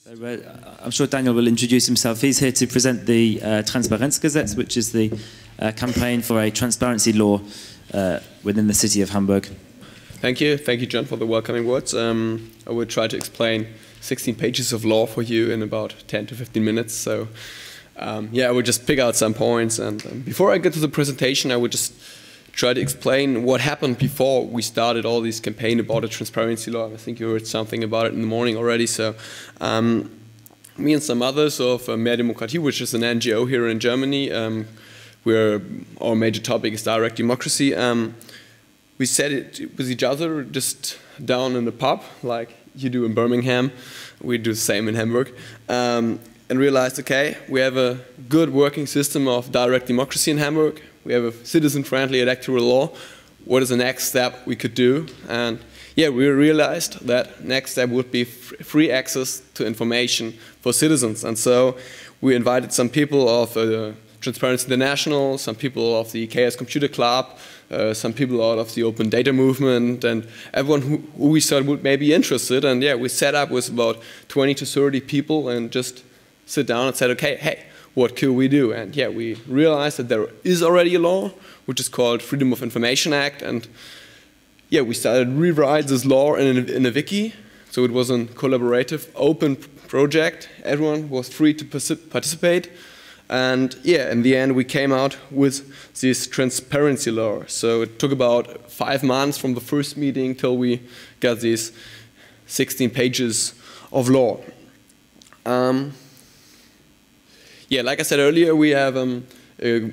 So, I'm sure Daniel will introduce himself. He's here to present the Transparenzgesetz, which is the campaign for a transparency law within the city of Hamburg. Thank you, John, for the welcoming words. I will try to explain 16 pages of law for you in about 10 to 15 minutes. So, yeah, I will just pick out some points. And before I get to the presentation, I will just try to explain what happened before we started all this campaign about a transparency law. I think you heard something about it in the morning already. So, me and some others of Mehr Demokratie, which is an NGO here in Germany, where our major topic is direct democracy. We said it with each other just down in the pub, like you do in Birmingham. We do the same in Hamburg. And realized, okay, we have a good working system of direct democracy in Hamburg. We have a citizen-friendly electoral law. What is the next step we could do? And yeah, we realized that next step would be free access to information for citizens. And so we invited some people of Transparency International, some people of the Chaos Computer Club, some people out of the Open Data Movement, and everyone who we thought would maybe be interested. And yeah, we set up with about 20 to 30 people and just sit down and said, okay, hey, what could we do? And yeah, we realized that there is already a law, which is called Freedom of Information Act. And yeah, we started to rewrite this law in a wiki. So it was a collaborative, open project. Everyone was free to participate. And yeah, in the end, we came out with this transparency law. So it took about 5 months from the first meeting till we got these 16 pages of law. Yeah, like I said earlier, we have a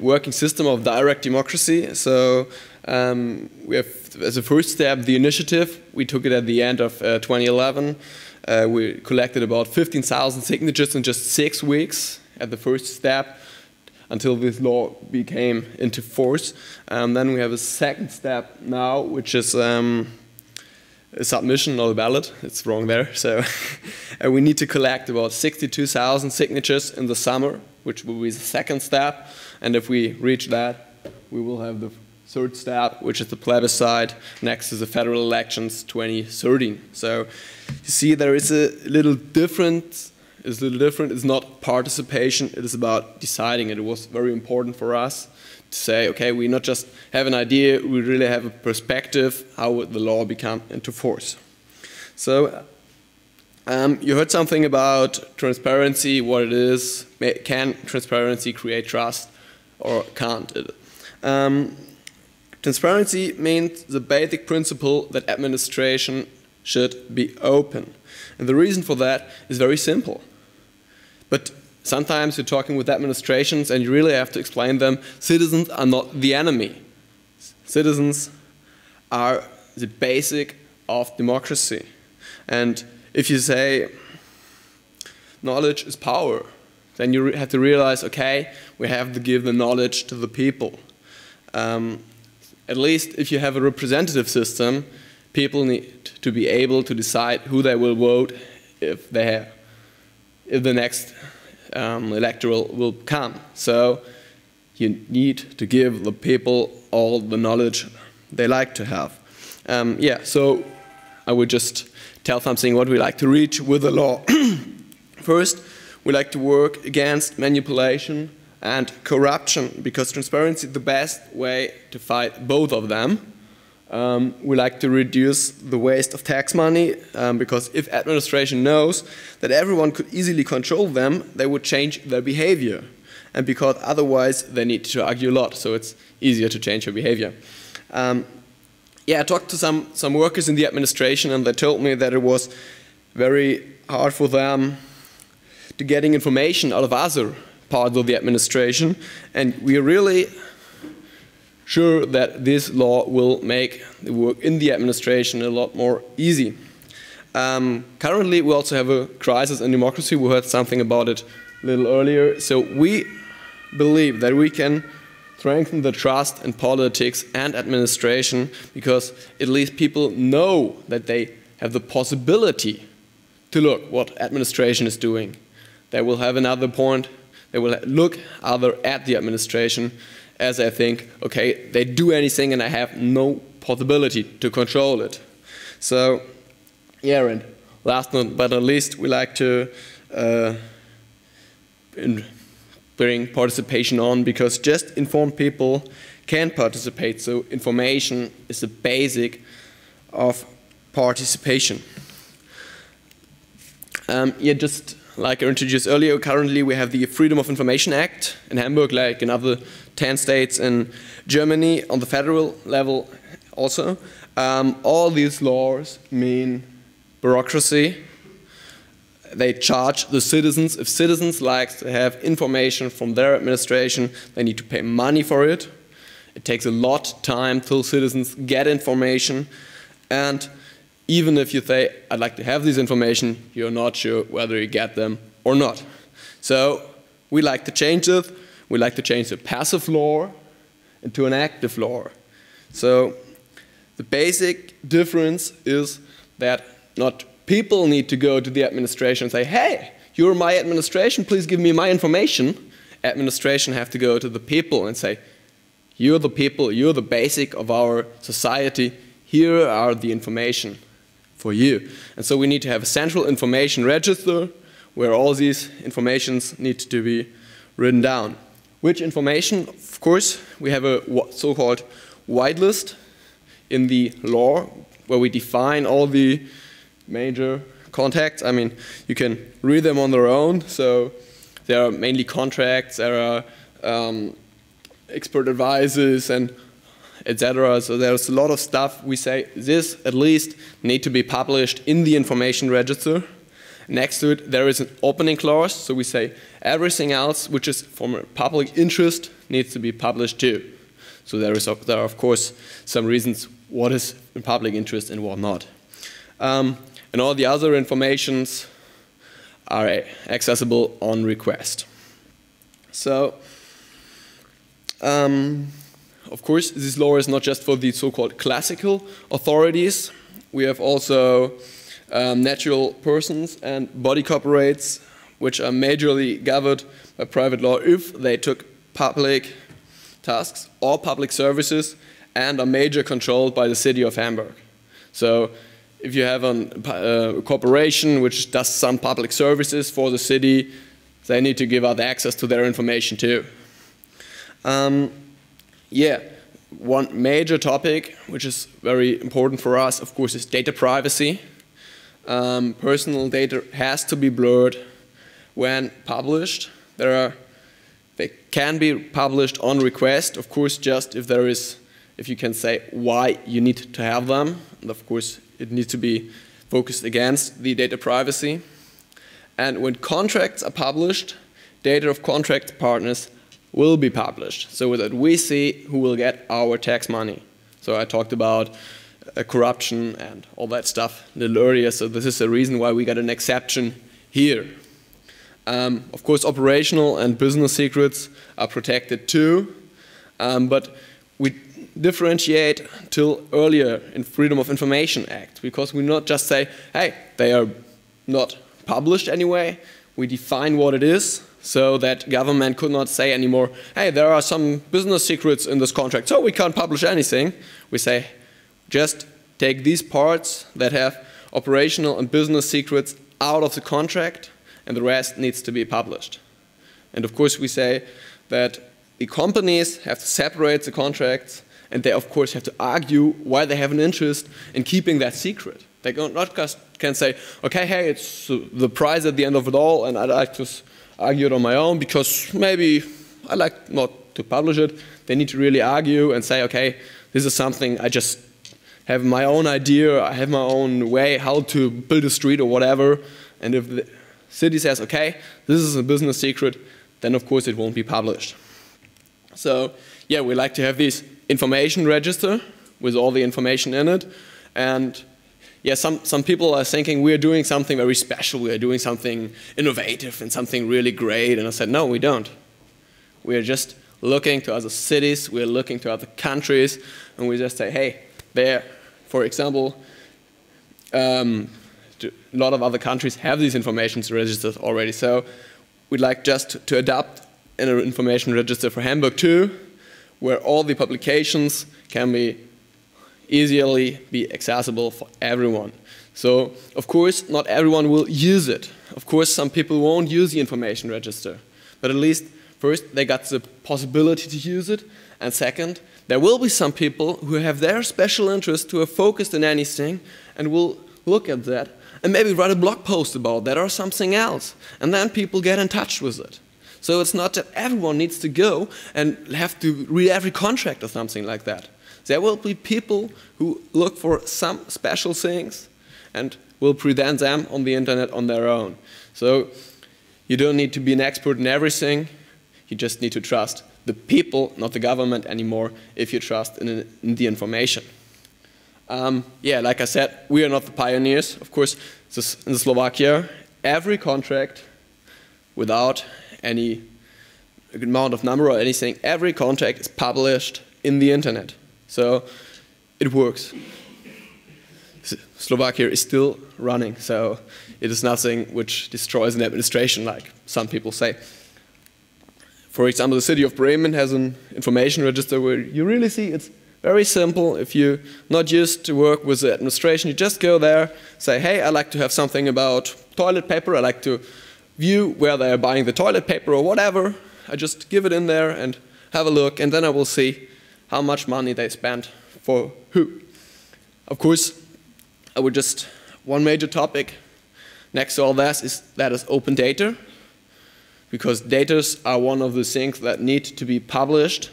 working system of direct democracy. So we have, as a first step, the initiative. We took it at the end of 2011. We collected about 15,000 signatures in just 6 weeks at the first step until this law became into force. Then we have a second step now, which is a submission, not a ballot. It's wrong there. So we need to collect about 62,000 signatures in the summer, which will be the second step. And if we reach that, we will have the third step, which is the plebiscite next to the federal elections 2013. So you see there is a little difference. It's a little different. It's not participation. It is about deciding. It was very important for us to say, okay, we not just have an idea, we really have a perspective, how would the law become into force. So you heard something about transparency, what it is. Can transparency create trust or can't it? Transparency means the basic principle that administration should be open. And the reason for that is very simple. But sometimes you're talking with administrations and you really have to explain them, citizens are not the enemy. Citizens are the basic of democracy. And if you say knowledge is power, then you have to realize, okay, we have to give the knowledge to the people. At least if you have a representative system, people need to be able to decide who they will vote if the next electoral will come. So you need to give the people all the knowledge they like to have. Yeah, so I would just tell something what we like to reach with the law. First, we like to work against manipulation and corruption, because transparency is the best way to fight both of them. We like to reduce the waste of tax money, because if administration knows that everyone could easily control them, they would change their behavior. And because otherwise they need to argue a lot, so it's easier to change your behavior. Yeah, I talked to some workers in the administration, and they told me that it was very hard for them to getting information out of other parts of the administration, and we are really sure that this law will make the work in the administration a lot more easy. Currently, we also have a crisis in democracy. We heard something about it a little earlier. So we believe that we can strengthen the trust in politics and administration, because at least people know that they have the possibility to look what administration is doing. They will have another point. They will look other at the administration as I think, okay, they do anything and I have no possibility to control it. So, yeah, and last but not least, we like to bring participation on, because just informed people can participate. So information is the basic of participation. Just like I introduced earlier, currently we have the Freedom of Information Act in Hamburg, like in other 10 states in Germany, on the federal level also. All these laws mean bureaucracy. They charge the citizens. If citizens like to have information from their administration, they need to pay money for it. It takes a lot of time till citizens get information. And even if you say, I'd like to have this information, you're not sure whether you get them or not. So we like to change it. We like to change the passive law into an active law. So the basic difference is that not people need to go to the administration and say, hey, you're my administration, please give me my information. Administration have to go to the people and say, you're the people, you're the basic of our society, here are the information for you. And so we need to have a central information register where all these informations need to be written down. Which information? Of course, we have a so-called whitelist in the law where we define all the major contacts. I mean, you can read them on their own. So there are mainly contracts, there are expert advices and etc. So there's a lot of stuff we say this at least need to be published in the information register. Next to it there is an opening clause, so we say everything else which is from a public interest needs to be published too. So there are of course some reasons what is in public interest and what not. And all the other informations are accessible on request. So of course, this law is not just for the so-called classical authorities. We have also natural persons and body corporates, which are majorly governed by private law if they took public tasks or public services and are major controlled by the city of Hamburg. So if you have a corporation which does some public services for the city, they need to give out access to their information too. One major topic which is very important for us, of course, is data privacy. Personal data has to be blurred when published. They can be published on request, of course, just if you can say why you need to have them. And of course, it needs to be focused against the data privacy. And when contracts are published, data of contract partners will be published so that we see who will get our tax money. So I talked about corruption and all that stuff a little earlier, so this is the reason why we got an exception here. Of course, operational and business secrets are protected too, but we differentiate till earlier in Freedom of Information Act, because we not just say, hey, they are not published anyway, we define what it is, so that government could not say anymore, hey, there are some business secrets in this contract, so we can't publish anything. We say, just take these parts that have operational and business secrets out of the contract, and the rest needs to be published. And of course we say that the companies have to separate the contracts, and they of course have to argue why they have an interest in keeping that secret. They not just can say, okay, hey, it's the price at the end of it all, and I'd like to argue it on my own because maybe I like not to publish it. They need to really argue and say, okay, this is something I just have my own idea, I have my own way how to build a street or whatever. And if the city says, okay, this is a business secret, then of course it won't be published. So yeah, we like to have this information register with all the information in it. And yeah, some people are thinking we're doing something very special, we're doing something innovative and something really great. And I said, no, we don't. We're just looking to other cities, we're looking to other countries, and we just say, hey, there, for example, a lot of other countries have these information registers already. So we'd like just to adopt an information register for Hamburg too, where all the publications can be easily accessible for everyone. So, of course, not everyone will use it. Of course, some people won't use the information register. But at least, first, they got the possibility to use it. And second, there will be some people who have their special interest, who are focused on anything, and will look at that and maybe write a blog post about that or something else. And then people get in touch with it. So it's not that everyone needs to go and have to read every contract or something like that. There will be people who look for some special things and will present them on the internet on their own. So you don't need to be an expert in everything. You just need to trust the people, not the government anymore, if you trust in the information. Yeah, like I said, we are not the pioneers. Of course, in Slovakia, every contract, without any amount of number or anything, every contract is published in the internet. So it works. Slovakia is still running, so it is nothing which destroys an administration, like some people say. For example, the city of Bremen has an information register where you really see it's very simple. If you're not used to work with the administration, you just go there, say, hey, I'd like to have something about toilet paper. I'd like to view where they're buying the toilet paper or whatever. I just give it in there and have a look, and then I will see how much money they spent for who. Of course, I would just, one major topic next to all that is open data, because data are one of the things that need to be published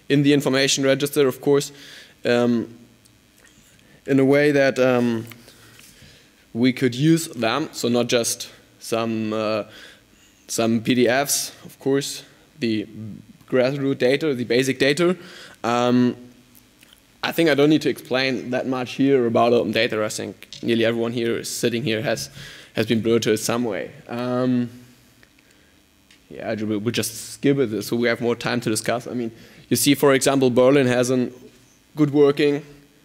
in the information register, of course, in a way that we could use them, so not just some PDFs, of course, the grassroots data, the basic data. I think I don't need to explain that much here about open data. I think nearly everyone here sitting here has been brought to it some way. Yeah, we'll just skip it so we have more time to discuss. I mean, you see, for example, Berlin has a good working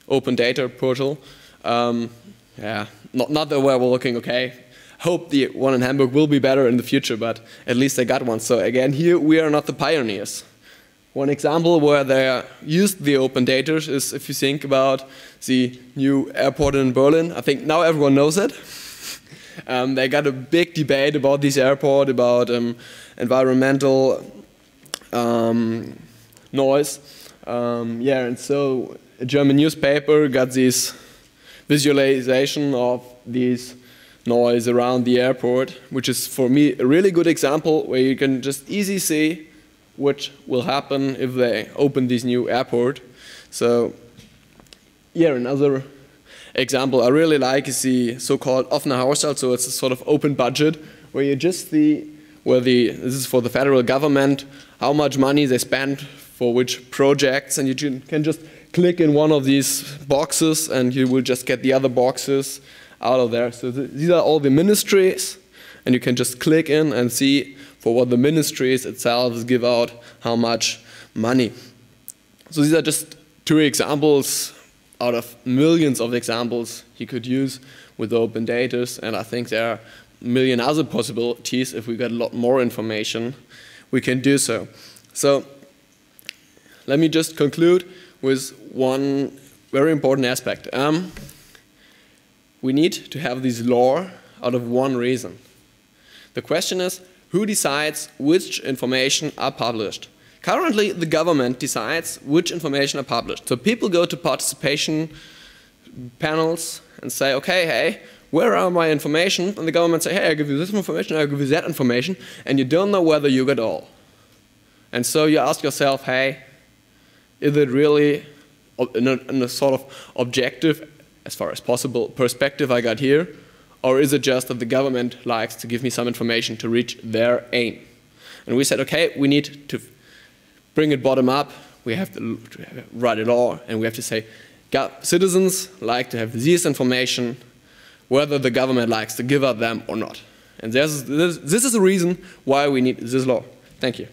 open data portal. Yeah, not the way we're looking, okay. Hope the one in Hamburg will be better in the future, but at least they got one. So again, here we are not the pioneers. One example where they used the open data is if you think about the new airport in Berlin. I think now everyone knows it. They got a big debate about this airport, about environmental noise. Yeah, and so a German newspaper got this visualization of this noise around the airport, which is for me a really good example where you can just easily see what will happen if they open this new airport. So yeah, another example I really like is the so-called offener Haushalt, so it's a sort of open budget where you just see where this is for the federal government, how much money they spend for which projects, and you can just click in one of these boxes and you will just get the other boxes out of there. So these are all the ministries, and you can just click in and see for what the ministries itself give out how much money. So these are just two examples out of millions of examples you could use with open data, and I think there are a million other possibilities. If we get a lot more information, we can do so. So let me just conclude with one very important aspect. We need to have this law out of one reason. The question is, who decides which information are published? Currently, the government decides which information are published. So people go to participation panels and say, okay, hey, where are my information? And the government say, hey, I give you this information, I give you that information, and you don't know whether you get all. And so you ask yourself, hey, is it really in a sort of objective, as far as possible, perspective I got here? Or is it just that the government likes to give me some information to reach their aim? And we said, okay, we need to bring it bottom up. We have to write it all, and we have to say, citizens like to have this information, whether the government likes to give out them or not. And this is the reason why we need this law. Thank you.